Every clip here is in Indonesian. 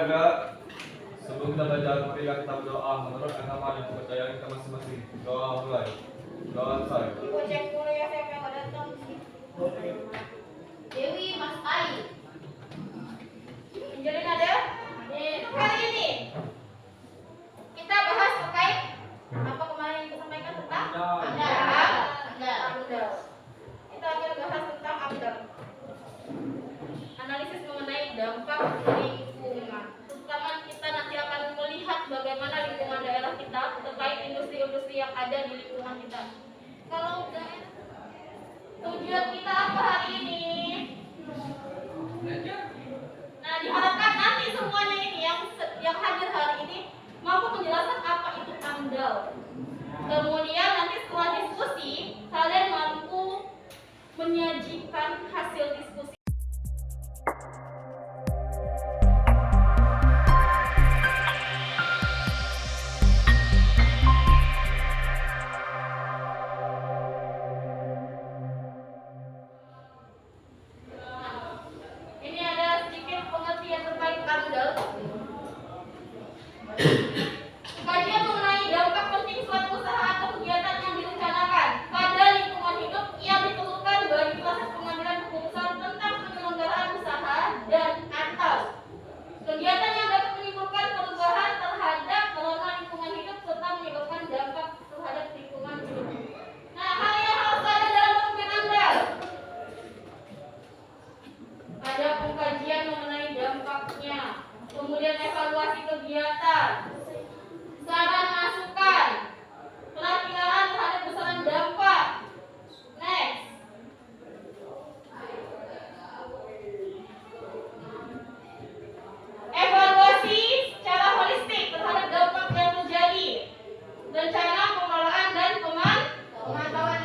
Saudara, sebelum kita belajar, marilah kita berdoa menurut agama dan kepercayaan kita masing-masing. Doa mulai. Doa saya. Ibu cek dulu ya siapa yang datang. Dewi, Mas Ai. Angelina ada? Kali ini kita bahas terkait apa kemarin yang disampaikan tentang AMDAL. Kita akan bahas tentang AMDAL. Analisis mengenai dampak lingkungan. Terutama kita nanti akan melihat bagaimana lingkungan daerah kita terkait industri-industri yang ada di lingkungan kita. Kalau tujuan kita apa hari ini? Nah, diharapkan nanti semuanya ini yang hadir hari ini mampu menjelaskan apa itu AMDAL. Kemudian nanti setelah diskusi kalian mampu menyajikan hasil diskusi. Ini ada sedikit pengertian terkait AMDAL. Kajian mengenai dampak penting suatu usaha atau kegiatan yang direncanakan pada lingkungan hidup yang diperlukan bagi proses pengambilan keputusan tentang penyelenggaraan usaha dan atau kegiatan yang dapat menimbulkan perubahan terhadap kelola lingkungan hidup serta menyebabkan dampak terhadap lingkungan hidup. Nah, hal yang harus ada dalam dokumen AMDAL. Ada pengkajian mengenai dampaknya, kemudian evaluasi kegiatan, saran masukan, perakiraan terhadap besaran dampak. Next, evaluasi secara holistik terhadap dampak yang terjadi, rencana pengelolaan dan pemantauan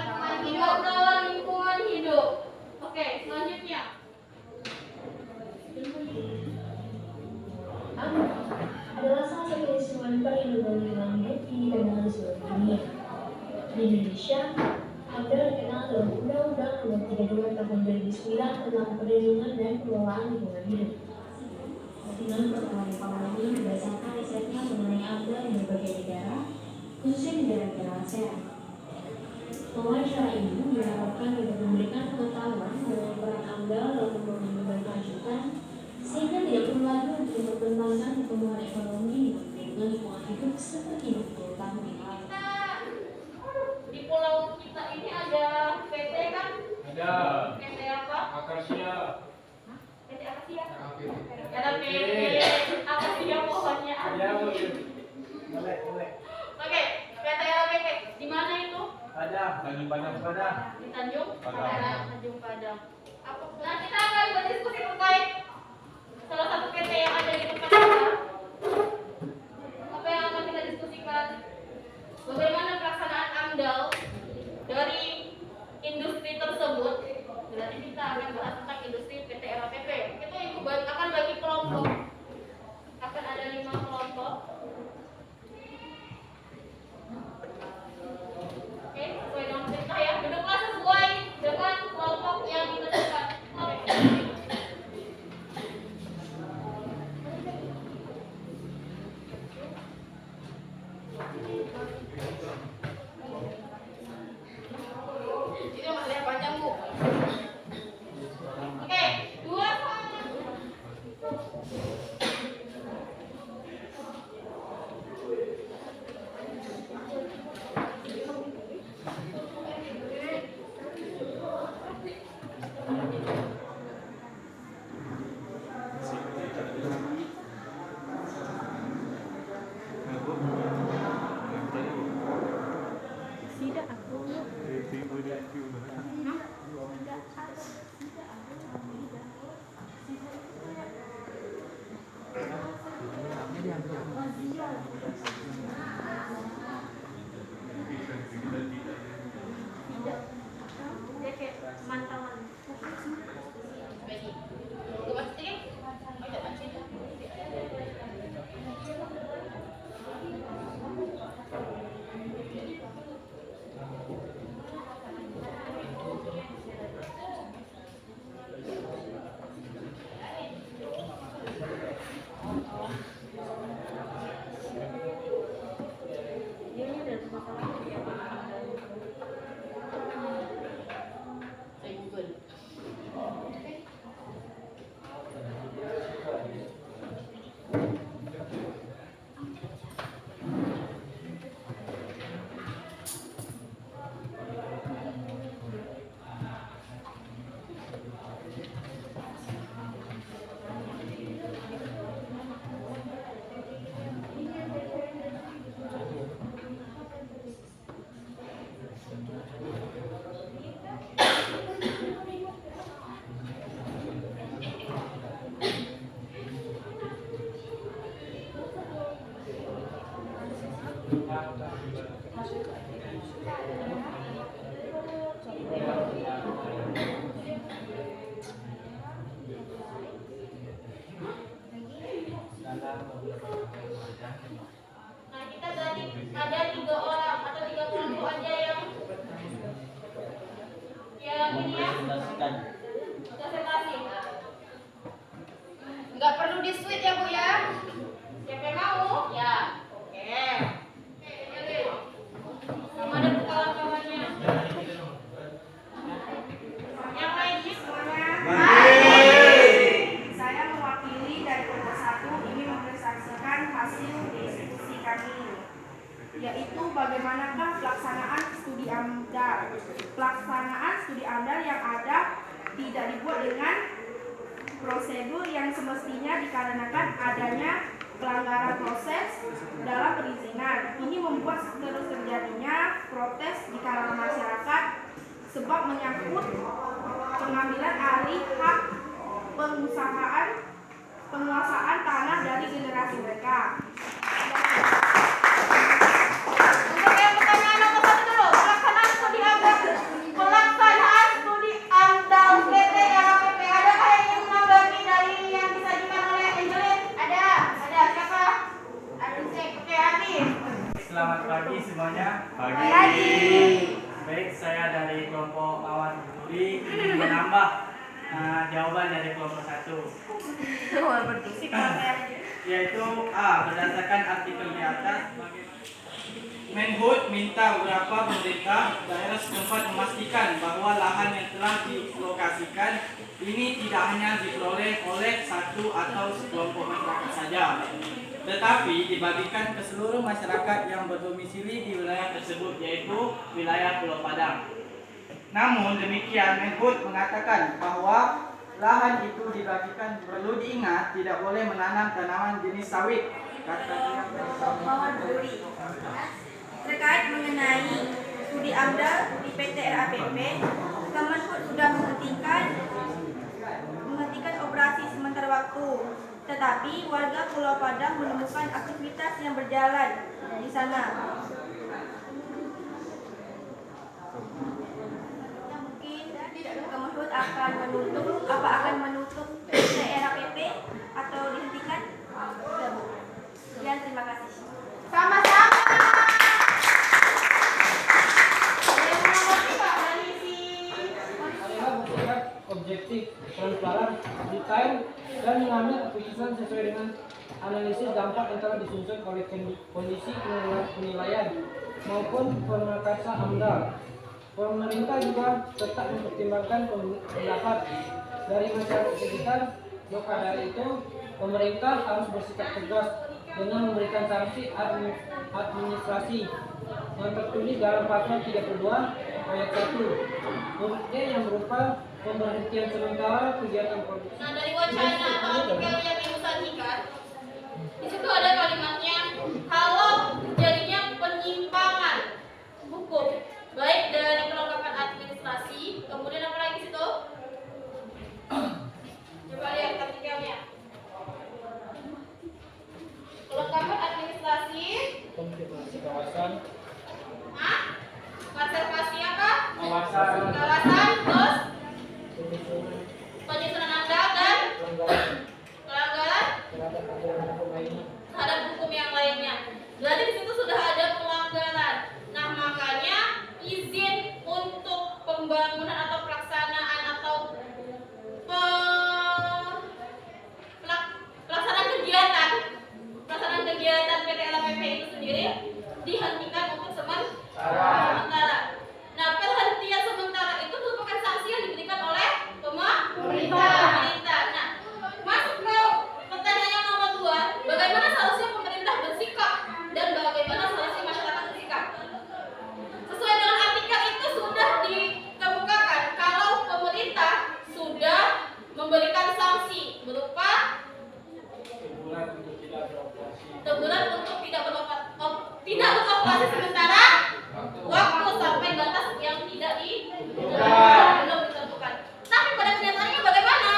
lingkungan hidup. Oke, selanjutnya. AMDAL adalah salah satu instrumen perlindungan lingkungan hidup yang dikenal di seluruh dunia. Di Indonesia, AMDAL dikenal dalam Undang-Undang Nomor 32 Tahun 2009 tentang perlindungan dan pengelolaan lingkungan hidup. Dengan pengetahuan ini berdasarkan risetnya mengenai AMDAL di berbagai negara, khususnya negara-negara ASEAN. Wawancara ini diharapkan dapat memberikan pengetahuan mengenai peran AMDAL dalam membangun berkelanjutan, sehingga tidak perlu lagi untuk mempertimbangkan pertumbuhan ekonomi dengan lingkungan hidup seperti 20 tahun yang lalu. Di pulau kita ini ada PT kan? Ada. PT apa? Akasia. PT Akasia. Ada PT Akasia pohonnya ada. Boleh. Oke, PT LPP. Di mana itu? Ada. Tanjung Padang ada. Di Tanjung Padang. Tanjung Padang. Nah, kita akan berdiskusi terkait salah satu PT yang ada di tempat kita. Apa yang akan kita diskusikan? Bagaimana pelaksanaan AMDAL dari industri tersebut. Berarti kita akan bahas tentang industri PT LPP. Itu akan bagi kelompok. Akan ada 5 kelompok. Oke, sesuai dengan perintah ya. Duduklah sesuai dengan kelompok yang ditentukan. Ini masih panjang, Bu. Oke, 2. Dia kayak pemantauan. Baik. Gue masukin. Oke, masukin. Nah, kita berarti ada 3 orang atau 3 kelompok aja yang ini ya. Presentasi. Nggak perlu di switch ya Bu ya. Siapa yang mau? Ya. Oke. Sama ada kawan-kawannya. Yang lainnya semuanya. Saya mewakili dari kelompok 1 ini mempresentasikan hasil diskusi kami, yaitu bagaimanakah pelaksanaan studi AMDAL. Pelaksanaan studi AMDAL yang ada tidak dibuat dengan prosedur yang semestinya dikarenakan adanya pelanggaran proses dalam perizinan. Ini membuat terus terjadinya protes di kalangan masyarakat sebab menyangkut pengambilan alih hak penguasaan tanah dari generasi mereka. Untuk yang pertanyaan nomor 1 dulu, pelaksanaan studi AMDAL. Pelaksanaan studi AMDAL PT RAPP. Adakah yang ingin menanggapi dari yang disajikan oleh Angelin? Ada. Siapa? Aduh, oke, Adi. Selamat pagi semuanya. Pagi. Baik, saya dari kelompok Mawar Budi ingin menambah jawaban dari kelompok 1. Yaitu berdasarkan artikel di atas, Menhub minta beberapa pemerintah daerah setempat memastikan bahwa lahan yang telah dilokasikan ini tidak hanya diperoleh oleh satu atau sekelompok masyarakat saja, tetapi dibagikan ke seluruh masyarakat yang berdomisili di wilayah tersebut, yaitu wilayah Pulau Padang. Namun demikian, Menhub mengatakan bahwa lahan itu dibagikan, perlu diingat tidak boleh menanam tanaman jenis sawit. Mawar Budi. Terkait mengenai studi AMDAL di PT RAPP, Kemenhub sudah menghentikan operasi sementara waktu. Tetapi warga Pulau Padang menemukan aktivitas yang berjalan di sana. Mungkin Kemenhub akan menutup PT RAPP atau dihentikan. Sekian, terima kasih. Sama-sama. Objektif, transparan, detail, dan mengambil keputusan sesuai dengan analisis dampak yang telah disusun oleh kondisi penilaian maupun pemeriksaan AMDAL. Pemerintah juga tetap mempertimbangkan pendapat dari masyarakat sekitar. Maka dari itu, pemerintah harus bersikap tegas dengan memberikan sanksi administrasi yang tertulis dalam pasal 32 ayat 1 huruf D yang berupa pemberhentian sementara kegiatan produksi. Nah, dari wacana atau artikel yang Ibu sajikan, di situ ada kalimatnya, kalau terjadinya penyimpangan hukum, baik dari kelengkapan administrasi, kemudian apa lagi situ? Coba lihat artikelnya. Kelengkapan administrasi, Kawasan, konservasi apa? kawasan, Terus penyusunan AMDAL dan pelanggaran terhadap hukum yang lainnya. Berarti di situ sudah ada pelanggaran. Nah, makanya izin untuk pembangunan atau pelaksanaan atau pelaksanaan kegiatan sendiri dihentikan untuk sementara. Nah, perhentian sementara itu merupakan sanksi yang diberikan oleh pemerintah. Nah, masuk ke pertanyaan yang nomor 2, bagaimana seharusnya pemerintah bersikap dan bagaimana seharusnya masyarakat bersikap? Sesuai dengan artikel itu sudah dikemukakan kalau pemerintah sudah memberikan sanksi berupa teguran untuk tidak beroperasi sementara waktu sampai batas yang tidak belum ditentukan. Tapi pada kenyataannya bagaimana?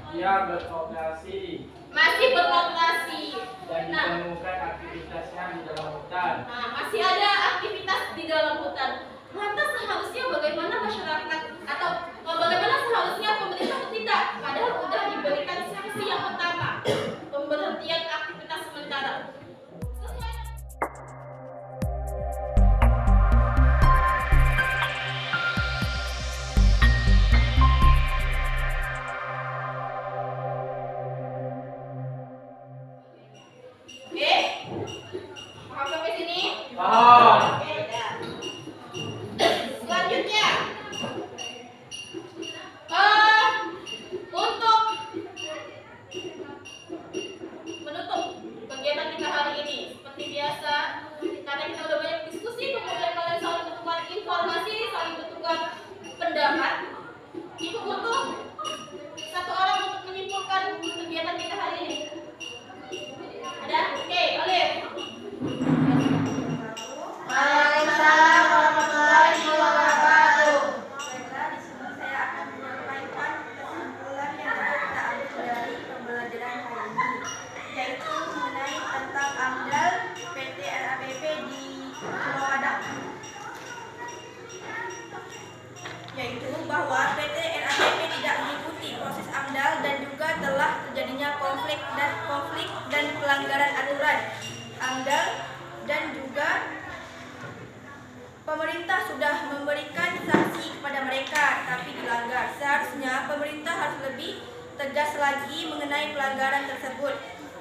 Dia beroperasi Masih beroperasi. dan Nah, ditemukan aktivitasnya di dalam hutan. masih ada aktivitas di dalam hutan. Lantas seharusnya bagaimana masyarakat atau bagaimana seharusnya pemerintah bertindak? Padahal sudah diberikan sanksi yang pertama, pemberhentian aktivitas sementara. Oke, paham sampai sini? Paham. Oke, dah. Selanjutnya, untuk menutup kegiatan kita hari ini, seperti biasa, karena kita udah banyak diskusi, kemudian kalian saling bertukar informasi, saling bertukar pendapat. Ibu butuh satu orang untuk menyimpulkan kegiatan kita hari ini. Ada? Oke, Olive. Waalaikumsalam warahmatullahi wabarakatuh. Baiklah, di sini saya akan menyampaikan kesimpulan yang dapat kita ambil dari pembelajaran hari ini, yaitu mengenai tentang AMDAL PT RABP di Pulau Padang. Yaitu bahwa PT RABP tidak mengikuti proses AMDAL dan juga telah terjadinya konflik dan pelanggaran aturan AMDAL, dan juga pemerintah sudah memberikan sanksi kepada mereka tapi dilanggar. Seharusnya pemerintah harus lebih tegas lagi mengenai pelanggaran tersebut.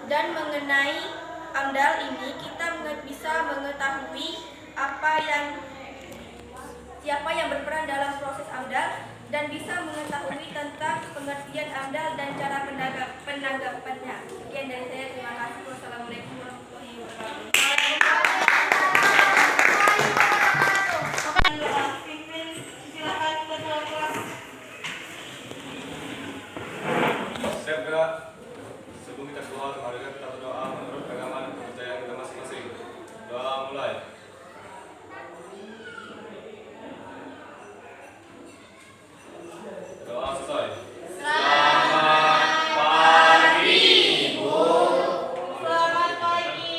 Dan mengenai AMDAL ini kita bisa mengetahui siapa yang berperan dalam proses AMDAL dan bisa mengetahui tentang pengertian AMDAL dan cara penanggapannya. Sekian dari saya, terima kasih. Wassalamualaikum warahmatullahi wabarakatuh. Siap gerak. Sebelum kita keluar, mari kita berdoa menurut agama dan kepercayaan kita masing-masing. Doa mulai. Doa selesai. Selamat pagi, Bu. Selamat pagi.